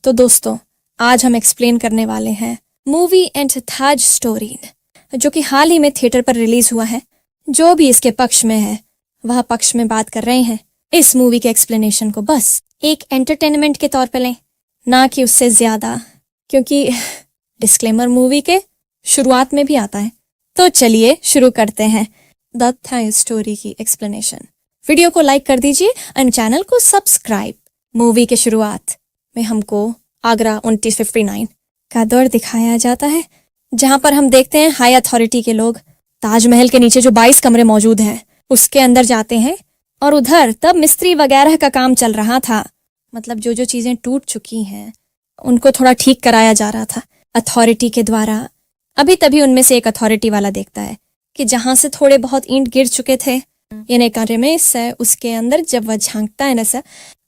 तो दोस्तों, आज हम एक्सप्लेन करने वाले हैं मूवी एंड ताज स्टोरी, जो कि हाल ही में थिएटर पर रिलीज हुआ है। जो भी इसके पक्ष में है वह पक्ष में बात कर रहे हैं। इस मूवी के एक्सप्लेनेशन को बस एक एंटरटेनमेंट के तौर पर लें, ना कि उससे ज्यादा, क्योंकि डिस्क्लेमर मूवी के शुरुआत में भी आता है। तो चलिए शुरू करते हैं द ताज स्टोरी की एक्सप्लेनेशन। वीडियो को लाइक कर दीजिए और चैनल को सब्सक्राइब। मूवी के शुरुआत में हमको आगरा 1959 का दौर दिखाया जाता है, जहां पर हम देखते हैं हाई अथॉरिटी के लोग ताजमहल के नीचे जो 22 कमरे मौजूद हैं उसके अंदर जाते हैं, और उधर तब मिस्त्री वगैरह का काम चल रहा था। मतलब जो जो चीजें टूट चुकी हैं उनको थोड़ा ठीक कराया जा रहा था अथॉरिटी के द्वारा। अभी तभी उनमें से एक अथॉरिटी वाला देखता है कि जहां से थोड़े बहुत ईंट गिर चुके थे यानी कमरे में से, उसके अंदर जब वह झांकता है ना सर,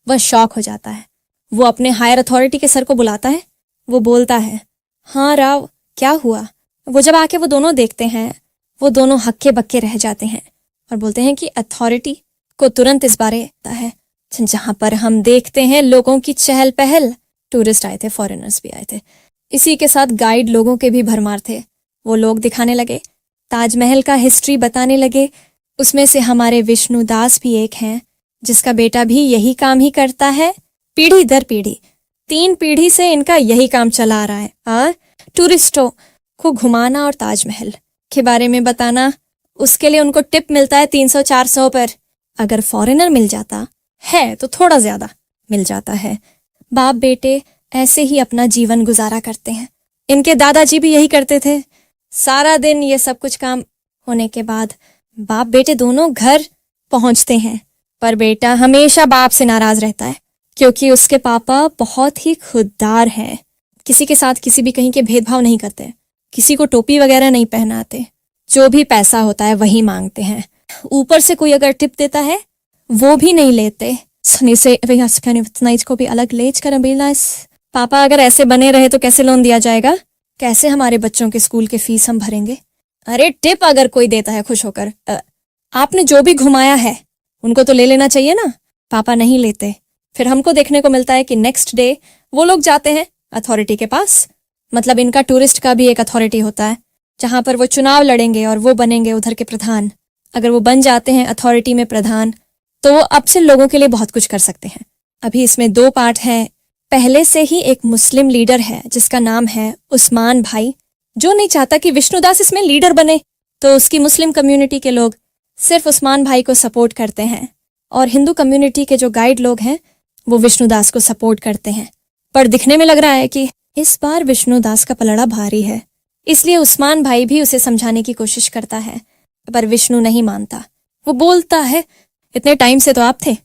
वह शॉक हो जाता है। वो अपने हायर अथॉरिटी के सर को बुलाता है। वो बोलता है, हाँ राव, क्या हुआ? वो जब आके वो दोनों देखते हैं, वो दोनों हक्के बक्के रह जाते हैं और बोलते हैं कि अथॉरिटी को तुरंत इस बारे आता है, जहां पर हम देखते हैं लोगों की चहल पहल। टूरिस्ट आए थे, फॉरेनर्स भी आए थे, इसी के साथ गाइड लोगों के भी भरमार थे। वो लोग दिखाने लगे, ताजमहल का हिस्ट्री बताने लगे। उसमें से हमारे विष्णु दास भी एक हैं, जिसका बेटा भी यही काम ही करता है। पीढ़ी दर पीढ़ी, 3 पीढ़ी से इनका यही काम चला आ रहा है, और टूरिस्टों को घुमाना और ताजमहल के बारे में बताना। उसके लिए उनको टिप मिलता है 300-400 पर। अगर फॉरेनर मिल जाता है तो थोड़ा ज्यादा मिल जाता है। बाप बेटे ऐसे ही अपना जीवन गुजारा करते हैं। इनके दादाजी भी यही करते थे। सारा दिन ये सब कुछ काम होने के बाद बाप बेटे दोनों घर पहुंचते हैं, पर बेटा हमेशा बाप से नाराज रहता है, क्योंकि उसके पापा बहुत ही खुददार हैं। किसी के साथ किसी भी कहीं के भेदभाव नहीं करते, किसी को टोपी वगैरह नहीं पहनाते, जो भी पैसा होता है वही मांगते हैं। ऊपर से कोई अगर टिप देता है वो भी नहीं लेते। को भी अलग लेज कर पापा अगर ऐसे बने रहे तो कैसे लोन दिया जाएगा? कैसे हमारे बच्चों के स्कूल के फीस हम भरेंगे? अरे टिप अगर कोई देता है खुश होकर, आपने जो भी घुमाया है उनको तो ले लेना चाहिए ना। पापा नहीं लेते। फिर हमको देखने को मिलता है कि नेक्स्ट डे वो लोग जाते हैं अथॉरिटी के पास। मतलब इनका टूरिस्ट का भी एक अथॉरिटी होता है, जहां पर वो चुनाव लड़ेंगे और वो बनेंगे उधर के प्रधान। अगर वो बन जाते हैं अथॉरिटी में प्रधान, तो वो अब से लोगों के लिए बहुत कुछ कर सकते हैं। अभी इसमें 2 पार्ट हैं। पहले से ही एक मुस्लिम लीडर है जिसका नाम है उस्मान भाई, जो नहीं चाहता कि विष्णुदास इसमें लीडर बने। तो उसकी मुस्लिम कम्युनिटी के लोग सिर्फ उस्मान भाई को सपोर्ट करते हैं, और हिंदू कम्युनिटी के जो गाइड लोग हैं वो विष्णुदास को सपोर्ट करते हैं। पर दिखने में लग रहा है कि इस बार विष्णुदास का पलड़ा भारी है, इसलिए उस्मान भाई भी उसे समझाने की कोशिश करता है, पर विष्णु नहीं मानता। वो बोलता है, इतने टाइम से तो आप थे,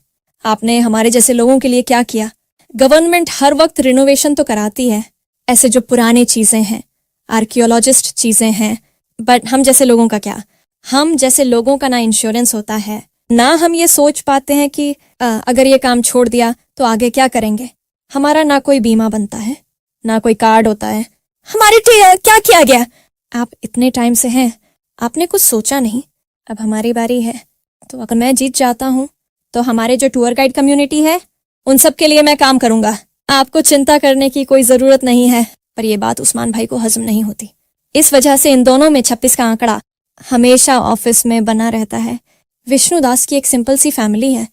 आपने हमारे जैसे लोगों के लिए क्या किया? गवर्नमेंट हर वक्त रिनोवेशन तो कराती है, ऐसे जो पुराने चीजें हैं, आर्कियोलॉजिस्ट चीजें हैं, बट हम जैसे लोगों का क्या? हम जैसे लोगों का ना इंश्योरेंस होता है, ना हम ये सोच पाते हैं कि अगर ये काम छोड़ दिया तो आगे क्या करेंगे। हमारा ना कोई बीमा बनता है, ना कोई कार्ड होता है। हमारे क्या किया गया? आप इतने टाइम से हैं, आपने कुछ सोचा नहीं। अब हमारी बारी है, तो अगर मैं जीत जाता हूँ तो हमारे जो टूर गाइड कम्युनिटी है उन सब के लिए मैं काम करूंगा। आपको चिंता करने की कोई जरूरत नहीं है। पर यह बात उस्मान भाई को हजम नहीं होती। इस वजह से इन दोनों में 26 का आंकड़ा हमेशा ऑफिस में बना रहता है। विष्णुदास की एक सिंपल सी फैमिली है,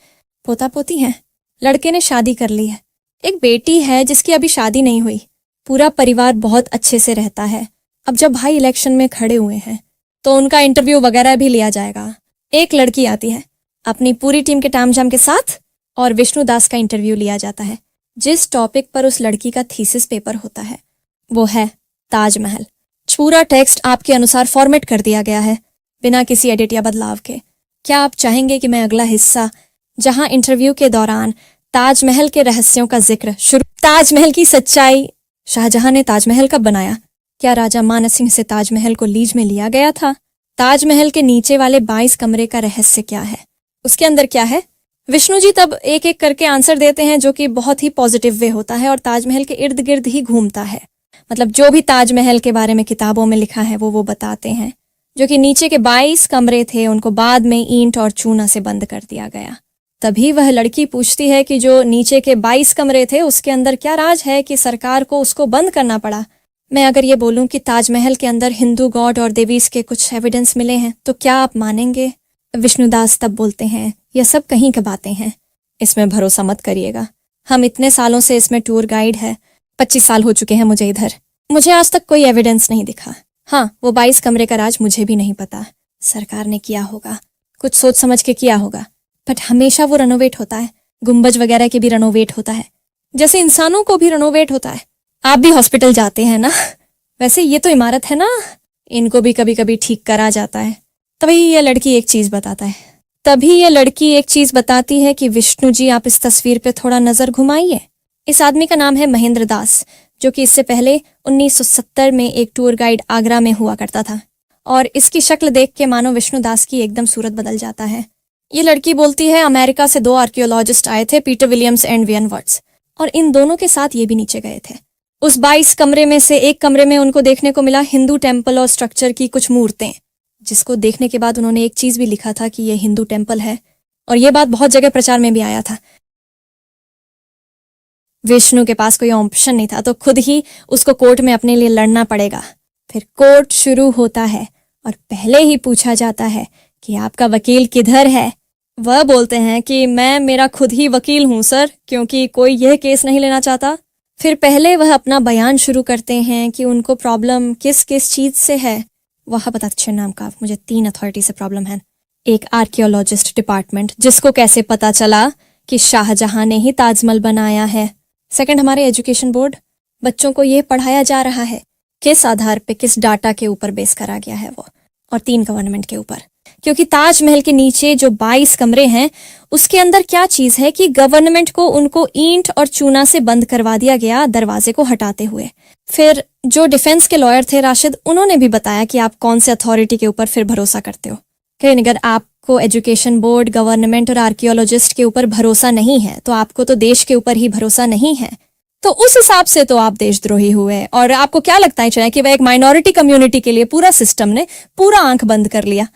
पोता पोती है, लड़के ने शादी कर ली है, एक बेटी है जिसकी अभी शादी नहीं हुई। पूरा परिवार बहुत अच्छे से रहता है। अब जब भाई इलेक्शन में खड़े हुए हैं तो उनका इंटरव्यू वगैरह भी लिया जाएगा। एक लड़की आती है अपनी पूरी टीम के तामझाम के साथ, और विष्णुदास का इंटरव्यू लिया जाता है। जिस टॉपिक पर उस लड़की का थीसिस पेपर होता है वो है ताजमहल। पूरा टेक्स्ट आपके अनुसार फॉर्मेट कर दिया गया है, बिना किसी एडिट या बदलाव के। क्या आप चाहेंगे कि मैं अगला हिस्सा, जहां इंटरव्यू के दौरान ताजमहल के रहस्यों का जिक्र शुरू, ताजमहल की सच्चाई, शाहजहां ने ताजमहल कब बनाया, क्या राजा मानस सिंह से ताजमहल को लीज में लिया गया था, ताजमहल के नीचे वाले 22 कमरे का रहस्य क्या है, उसके अंदर क्या है? विष्णु जी तब एक एक करके आंसर देते हैं, जो कि बहुत ही पॉजिटिव वे होता है और ताजमहल के इर्द गिर्द ही घूमता है। मतलब जो भी ताजमहल के बारे में किताबों में लिखा है वो बताते हैं। जो कि नीचे के 22 कमरे थे उनको बाद में ईंट और चूना से बंद कर दिया गया। तभी वह लड़की पूछती है कि जो नीचे के 22 कमरे थे उसके अंदर क्या राज है कि सरकार को उसको बंद करना पड़ा। मैं अगर ये बोलूं कि ताजमहल के अंदर हिंदू गॉड और देवीज के कुछ एविडेंस मिले हैं तो क्या आप मानेंगे? विष्णुदास तब बोलते हैं, यह सब कहीं की बातें हैं, इसमें भरोसा मत करिएगा। हम इतने सालों से इसमें टूर गाइड है, 25 साल हो चुके हैं मुझे इधर, मुझे आज तक कोई एविडेंस नहीं दिखा। हाँ, वो 22 कमरे का राज मुझे भी नहीं पता, सरकार ने किया होगा, कुछ सोच समझ के किया होगा, बट हमेशा वो रेनोवेट होता है। गुंबज वगैरह के भी रेनोवेट होता है, जैसे इंसानों को भी रेनोवेट होता है। आप भी हॉस्पिटल जाते हैं ना, वैसे ये तो इमारत है ना, इनको भी कभी कभी ठीक करा जाता है। तभी ये लड़की एक चीज बताती है कि विष्णु जी, आप इस तस्वीर पे थोड़ा नजर घुमाइए। इस आदमी का नाम है महेंद्र दास, जो कि इससे पहले 1970 में एक टूर गाइड आगरा में हुआ करता था, और इसकी शक्ल देख के मानो विष्णु दास की एकदम सूरत बदल जाता है। ये लड़की बोलती है, अमेरिका से 2 आर्कियोलॉजिस्ट आए थे, Peter Williams and vein words, और इन दोनों के साथ ये भी नीचे गए थे। उस 22 कमरे में से एक कमरे में उनको देखने को मिला हिंदू टेम्पल और स्ट्रक्चर की कुछ मूर्तें, जिसको देखने के बाद उन्होंने एक चीज भी लिखा था कि ये हिंदू टेम्पल है, और ये बात बहुत जगह प्रचार में भी आया था। विष्णु के पास कोई ऑप्शन नहीं था, तो खुद ही उसको कोर्ट में अपने लिए लड़ना पड़ेगा। फिर कोर्ट शुरू होता है और पहले ही पूछा जाता है कि आपका वकील किधर है। वह बोलते हैं कि मैं मेरा खुद ही वकील हूं सर, क्योंकि कोई यह केस नहीं लेना चाहता। फिर पहले वह अपना बयान शुरू करते हैं कि उनको प्रॉब्लम किस किस चीज से है। वह बताते नाम का मुझे 3 अथॉरिटी से प्रॉब्लम है। एक आर्कियोलॉजिस्ट डिपार्टमेंट, जिसको कैसे पता चला कि शाहजहां ने ही ताजमहल बनाया है। सेकंड, हमारे एजुकेशन बोर्ड, बच्चों को ये पढ़ाया जा रहा है, किस आधार पे, किस डाटा के ऊपर बेस करा गया है वो। और 3, गवर्नमेंट के ऊपर, क्योंकि ताजमहल के नीचे जो 22 कमरे हैं उसके अंदर क्या चीज है कि गवर्नमेंट को उनको ईंट और चूना से बंद करवा दिया गया, दरवाजे को हटाते हुए। फिर जो डिफेंस के लॉयर थे राशिद, उन्होंने भी बताया कि आप कौन से अथॉरिटी के ऊपर फिर भरोसा करते हो, कि अगर आपको एजुकेशन बोर्ड, गवर्नमेंट और आर्कियोलॉजिस्ट के ऊपर भरोसा नहीं है तो आपको तो देश के ऊपर ही भरोसा नहीं है। तो उस हिसाब से तो आप देशद्रोही हुए। और आपको क्या लगता है चाहे कि वह एक माइनॉरिटी कम्युनिटी के लिए पूरा सिस्टम ने पूरा आंख बंद कर लिया।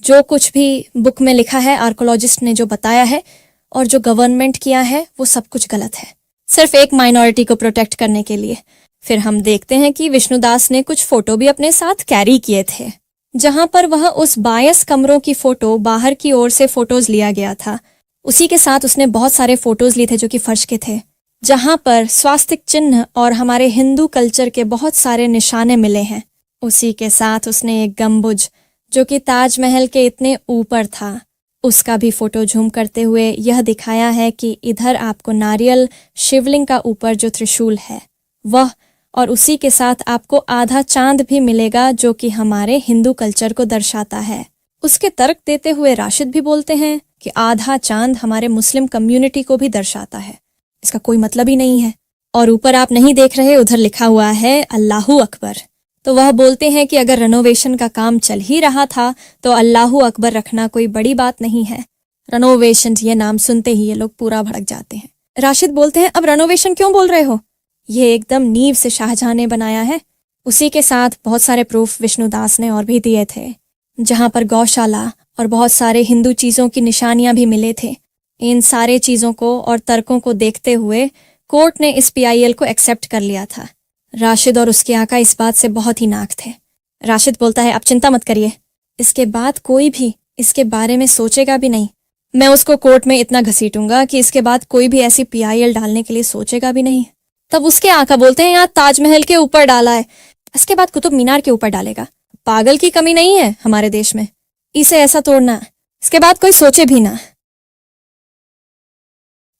जो कुछ भी बुक में लिखा है, आर्कियोलॉजिस्ट ने जो बताया है और जो गवर्नमेंट किया है, वो सब कुछ गलत है, सिर्फ एक माइनॉरिटी को प्रोटेक्ट करने के लिए। फिर हम देखते हैं कि विष्णुदास ने कुछ फोटो भी अपने साथ कैरी किए थे, जहां पर वह उस 22 कमरों की फोटो, बाहर की ओर से फोटोज लिया गया था, उसी के साथ उसने बहुत सारे फोटोज लिए थे जो कि फर्श के थे, जहां पर स्वास्तिक चिन्ह और हमारे हिंदू कल्चर के बहुत सारे निशाने मिले हैं। उसी के साथ उसने एक गम्बुज, जो कि ताजमहल के इतने ऊपर था, उसका भी फोटो झूम करते हुए यह दिखाया है कि इधर आपको नारियल, शिवलिंग का ऊपर जो त्रिशूल है वह, और उसी के साथ आपको आधा चांद भी मिलेगा, जो कि हमारे हिंदू कल्चर को दर्शाता है। उसके तर्क देते हुए राशिद भी बोलते हैं कि आधा चांद हमारे मुस्लिम कम्युनिटी को भी दर्शाता है, इसका कोई मतलब ही नहीं है। और ऊपर आप नहीं देख रहे, उधर लिखा हुआ है अल्लाहू अकबर। तो वह बोलते हैं कि अगर रेनोवेशन का काम चल ही रहा था तो अल्लाहू अकबर रखना कोई बड़ी बात नहीं है। रेनोवेशन ये नाम सुनते ही ये लोग पूरा भड़क जाते हैं। राशिद बोलते हैं, अब रेनोवेशन क्यों बोल रहे हो, ये एकदम नींव से शाहजहां ने बनाया है। उसी के साथ बहुत सारे प्रूफ विष्णुदास ने और भी दिए थे, जहां पर गौशाला और बहुत सारे हिंदू चीजों की निशानियां भी मिले थे। इन सारे चीजों को और तर्कों को देखते हुए कोर्ट ने इस PIL को एक्सेप्ट कर लिया था। राशिद और उसके आका इस बात से बहुत ही नाक थे। राशिद बोलता है, आप चिंता मत करिए, इसके बाद कोई भी इसके बारे में सोचेगा भी नहीं। मैं उसको कोर्ट में इतना घसीटूंगा कि इसके बाद कोई भी ऐसी PIL डालने के लिए सोचेगा भी नहीं। तब उसके आका बोलते हैं, यहाँ ताजमहल के ऊपर डाला है, इसके बाद कुतुब मीनार के ऊपर डालेगा। पागल की कमी नहीं है हमारे देश में, इसे ऐसा तोड़ना, इसके बाद कोई सोचे भी ना।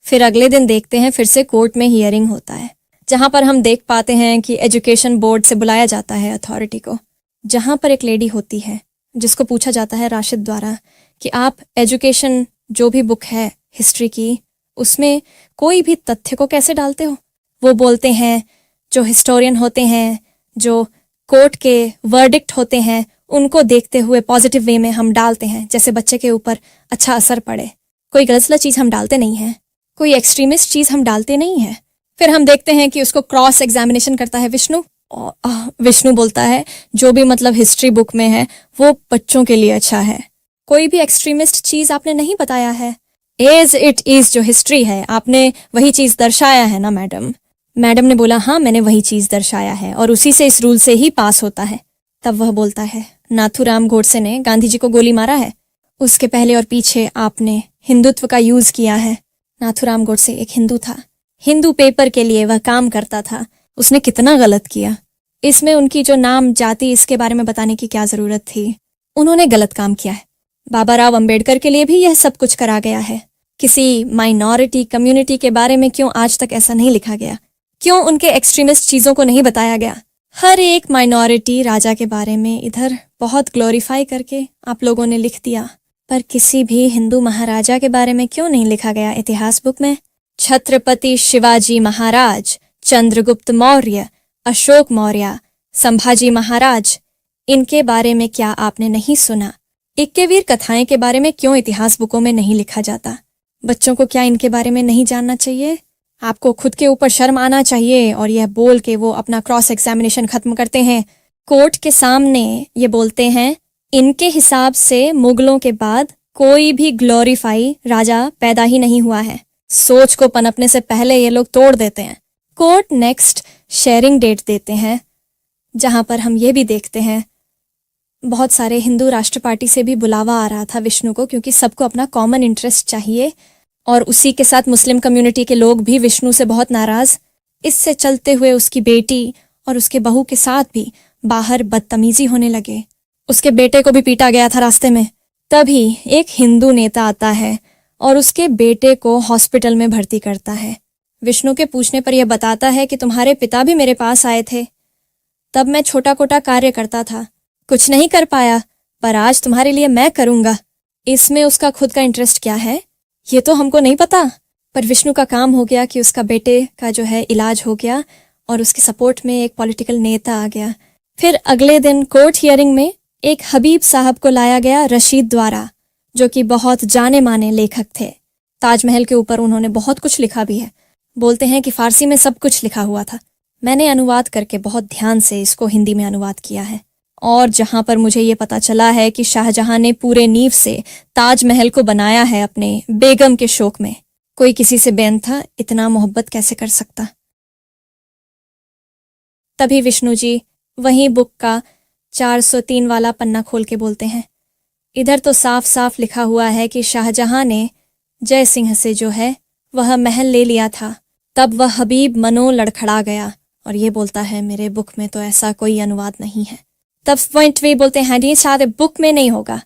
फिर अगले दिन देखते हैं फिर से कोर्ट में हियरिंग होता है, जहां पर हम देख पाते हैं कि एजुकेशन बोर्ड से बुलाया जाता है अथॉरिटी को, जहां पर एक लेडी होती है जिसको पूछा जाता है राशिद द्वारा कि आप एजुकेशन जो भी बुक है हिस्ट्री की, उसमें कोई भी तथ्य को कैसे डालते हो। वो बोलते हैं, जो हिस्टोरियन होते हैं, जो कोर्ट के वर्डिक्ट होते हैं, उनको देखते हुए पॉजिटिव वे में हम डालते हैं, जैसे बच्चे के ऊपर अच्छा असर पड़े। कोई गलत चीज हम डालते नहीं हैं, कोई एक्सट्रीमिस्ट चीज हम डालते नहीं हैं। फिर हम देखते हैं कि उसको क्रॉस एग्जामिनेशन करता है विष्णु। विष्णु बोलता है, जो भी मतलब हिस्ट्री बुक में है वो बच्चों के लिए अच्छा है, कोई भी एक्सट्रीमिस्ट चीज आपने नहीं बताया है। एज इट इज जो हिस्ट्री है, आपने वही चीज दर्शाया है ना मैडम? मैडम ने बोला, हाँ मैंने वही चीज दर्शाया है और उसी से इस रूल से ही पास होता है। तब वह बोलता है, नाथूराम गोडसे ने गांधी जी को गोली मारा है, उसके पहले और पीछे आपने हिंदुत्व का यूज किया है। नाथूराम गोडसे एक हिंदू था, हिंदू पेपर के लिए वह काम करता था। उसने कितना गलत किया, इसमें उनकी जो नाम जाति इसके बारे में बताने की क्या जरूरत थी? उन्होंने गलत काम किया है। बाबा राव अंबेडकर के लिए भी यह सब कुछ करा गया है। किसी माइनॉरिटी कम्युनिटी के बारे में क्यों आज तक ऐसा नहीं लिखा गया? क्यों उनके एक्सट्रीमिस्ट चीजों को नहीं बताया गया? हर एक माइनॉरिटी राजा के बारे में इधर बहुत ग्लोरीफाई करके आप लोगों ने लिख दिया, पर किसी भी हिंदू महाराजा के बारे में क्यों नहीं लिखा गया इतिहास बुक में? छत्रपति शिवाजी महाराज, चंद्रगुप्त मौर्य, अशोक मौर्य, संभाजी महाराज, इनके बारे में क्या आपने नहीं सुना? इक्केवीर कथाएं के बारे में क्यों इतिहास बुकों में नहीं लिखा जाता? बच्चों को क्या इनके बारे में नहीं जानना चाहिए? आपको खुद के ऊपर शर्म आना चाहिए। और यह बोल के वो अपना क्रॉस एग्जामिनेशन खत्म करते हैं। कोर्ट के सामने ये बोलते हैं, इनके हिसाब से मुगलों के बाद कोई भी ग्लोरीफाई राजा पैदा ही नहीं हुआ है। सोच को पनपने से पहले ये लोग तोड़ देते हैं। कोर्ट नेक्स्ट शेयरिंग डेट देते हैं, जहां पर हम ये भी देखते हैं बहुत सारे हिंदू राष्ट्र पार्टी से भी बुलावा आ रहा था विष्णु को, क्योंकि सबको अपना कॉमन इंटरेस्ट चाहिए। और उसी के साथ मुस्लिम कम्युनिटी के लोग भी विष्णु से बहुत नाराज। इससे चलते हुए उसकी बेटी और उसके बहू के साथ भी बाहर बदतमीजी होने लगे। उसके बेटे को भी पीटा गया था रास्ते में। तभी एक हिंदू नेता आता है और उसके बेटे को हॉस्पिटल में भर्ती करता है। विष्णु के पूछने पर यह बताता है कि तुम्हारे पिता भी मेरे पास आए थे, तब मैं छोटा कोटा कार्य करता था, कुछ नहीं कर पाया, पर आज तुम्हारे लिए मैं करूंगा। इसमें उसका खुद का इंटरेस्ट क्या है ये तो हमको नहीं पता, पर विष्णु का काम हो गया कि उसका बेटे का जो है इलाज हो गया और उसके सपोर्ट में एक पॉलिटिकल नेता आ गया। फिर अगले दिन कोर्ट हियरिंग में एक हबीब साहब को लाया गया रशीद द्वारा, जो कि बहुत जाने माने लेखक थे। ताजमहल के ऊपर उन्होंने बहुत कुछ लिखा भी है। बोलते हैं कि फारसी में सब कुछ लिखा हुआ था। मैंने अनुवाद करके बहुत ध्यान से इसको हिंदी में अनुवाद किया है। और जहां पर मुझे ये पता चला है कि शाहजहां ने पूरे नींव से ताजमहल को बनाया है अपने बेगम के शौक में। कोई किसी से बेन था, इतना मोहब्बत कैसे कर सकता? तभी विष्णु जी वही बुक का 403 वाला पन्ना खोल के बोलते हैं, इधर तो साफ साफ लिखा हुआ है कि शाहजहां ने जय सिंह से जो है वह महल ले लिया था। तब वह हबीब मनो लड़खड़ा गया और ये बोलता है, मेरे बुक में तो ऐसा कोई अनुवाद नहीं है। तब पॉइंट वे बोलते हैं, ये शायद बुक में नहीं होगा,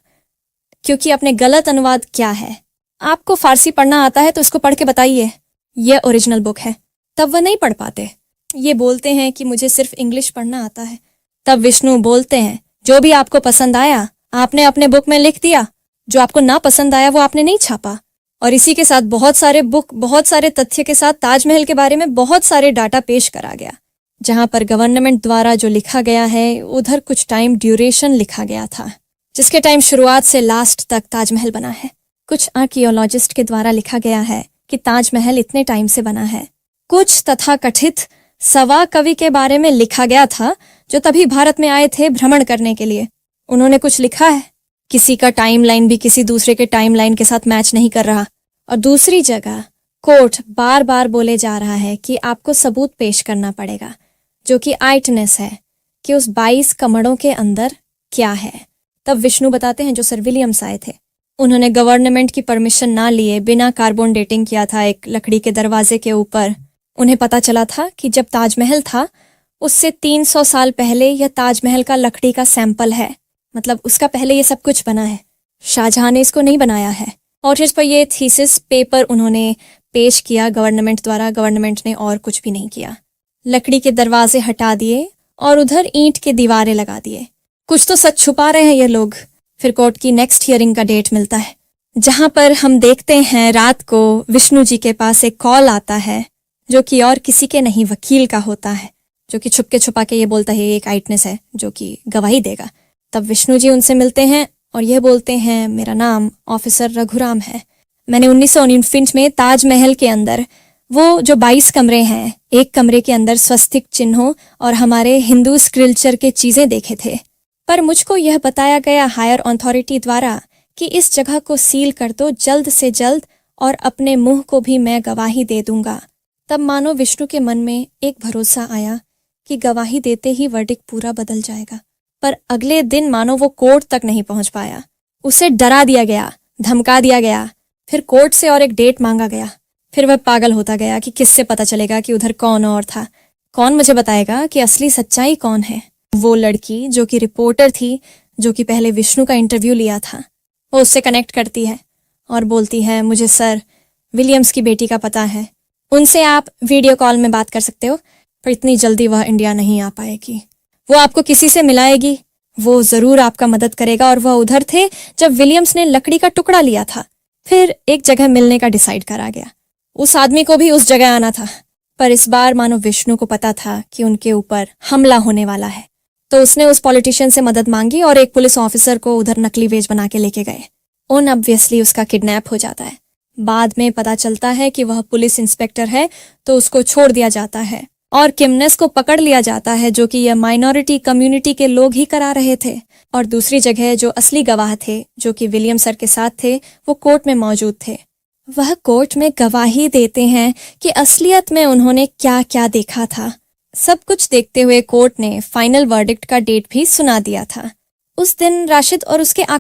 क्योंकि अपने गलत अनुवाद क्या है? आपको फारसी पढ़ना आता है तो इसको पढ़ के बताइए, यह ओरिजिनल बुक है। तब वह नहीं पढ़ पाते, ये बोलते हैं कि मुझे सिर्फ इंग्लिश पढ़ना आता है। तब विष्णु बोलते हैं, जो भी आपको पसंद आया आपने अपने बुक में लिख दिया, जो आपको ना पसंद आया वो आपने नहीं छापा। और इसी के साथ बहुत सारे तथ्य के साथ ताजमहल के बारे में बहुत सारे डाटा पेश करा गया। जहां पर गवर्नमेंट द्वारा जो लिखा गया है उधर कुछ टाइम ड्यूरेशन लिखा गया था, जिसके टाइम शुरुआत से लास्ट तक ताजमहल बना है। कुछ आर्कियोलॉजिस्ट के द्वारा लिखा गया है कि ताजमहल इतने टाइम से बना है। कुछ तथाकथित सवा कवि के बारे में लिखा गया था जो तभी भारत में आए थे भ्रमण करने के लिए। उन्होंने कुछ लिखा है, किसी का टाइमलाइन भी किसी दूसरे के टाइमलाइन के साथ मैच नहीं कर रहा। और दूसरी जगह कोर्ट बार बार बोले जा रहा है कि आपको सबूत पेश करना पड़ेगा, जो कि आइटनेस है कि उस 22 कमरों के अंदर क्या है। तब विष्णु बताते हैं, जो सर विलियम्स आए थे उन्होंने गवर्नमेंट की परमिशन ना लिए बिना कार्बन डेटिंग किया था एक लकड़ी के दरवाजे के ऊपर। उन्हें पता चला था कि जब ताजमहल था उससे 300 साल पहले यह ताजमहल का लकड़ी का सैंपल है, मतलब उसका पहले ये सब कुछ बना है, शाहजहां ने इसको नहीं बनाया है। और इस पर ये थीसिस पेपर उन्होंने पेश किया गवर्नमेंट द्वारा, गवर्नमेंट ने और कुछ भी नहीं किया। लकड़ी के दरवाजे हटा दिए और उधर ईंट के दीवारें लगा दिए। कुछ तो सच छुपा रहे हैं ये लोग। फिर कोर्ट की नेक्स्ट हियरिंग का डेट मिलता है, जहां पर हम देखते हैं रात को विष्णु जी के पास एक कॉल आता है, जो कि और किसी के नहीं वकील का होता है, जो कि छुपके छुपा के ये बोलता है एक आइटनेस है जो कि गवाही देगा। तब विष्णु जी उनसे मिलते हैं और ये बोलते हैं, मेरा नाम ऑफिसर रघुराम है। मैंने 1949 में ताजमहल के अंदर वो जो 22 कमरे हैं, एक कमरे के अंदर स्वस्तिक चिन्हों और हमारे हिंदू स्क्रिल्चर के चीजें देखे थे। पर मुझको यह बताया गया हायर अथॉरिटी द्वारा कि इस जगह को सील कर दो जल्द से जल्द और अपने मुंह को भी मैं गवाही दे दूंगा। तब मानो विष्णु के मन में एक भरोसा आया कि गवाही देते ही वर्डिक्ट पूरा बदल जाएगा। पर अगले दिन मानो वो कोर्ट तक नहीं पहुंच पाया। उसे डरा दिया गया, धमका दिया गया, फिर कोर्ट से और एक डेट मांगा गया। फिर वह पागल होता गया कि किससे पता चलेगा कि उधर कौन और था। कौन मुझे बताएगा कि असली सच्चाई कौन है। वो लड़की जो कि रिपोर्टर थी, जो कि पहले विष्णु का इंटरव्यू लिया था, वो उससे कनेक्ट करती है और बोलती है, मुझे सर विलियम्स की बेटी का पता है, उनसे आप वीडियो कॉल में बात कर सकते हो, पर इतनी जल्दी वह इंडिया नहीं आ पाएगी। वो आपको किसी से मिलाएगी, वो जरूर आपका मदद करेगा। और वह उधर थे जब विलियम्स ने लकड़ी का टुकड़ा लिया था। फिर एक जगह मिलने का डिसाइड करा गया। उस आदमी को भी उस जगह आना था, पर इस बार मानो विष्णु को पता था कि उनके ऊपर हमला होने वाला है, तो उसने उस पॉलिटिशियन से मदद मांगी और एक पुलिस ऑफिसर को उधर नकली वेज बना के लेके गए। ऑब्वियसली उसका किडनैप हो जाता है। बाद में पता चलता है कि वह पुलिस इंस्पेक्टर है, तो उसको छोड़ दिया जाता है और किमनेस को पकड़ लिया जाता है, जो कि यह माइनॉरिटी कम्युनिटी के लोग ही करा रहे थे। और दूसरी जगह जो असली गवाह थे, जो कि विलियम सर के साथ थे, वो कोर्ट में मौजूद थे। वह कोर्ट में गवाही देते हैं कि असलियत में उन्होंने क्या क्या देखा था। सब कुछ देखते हुए कोर्ट ने फाइनल वर्डिक्ट का डेट भी सुना दिया था। उस दिन राशिद और उसके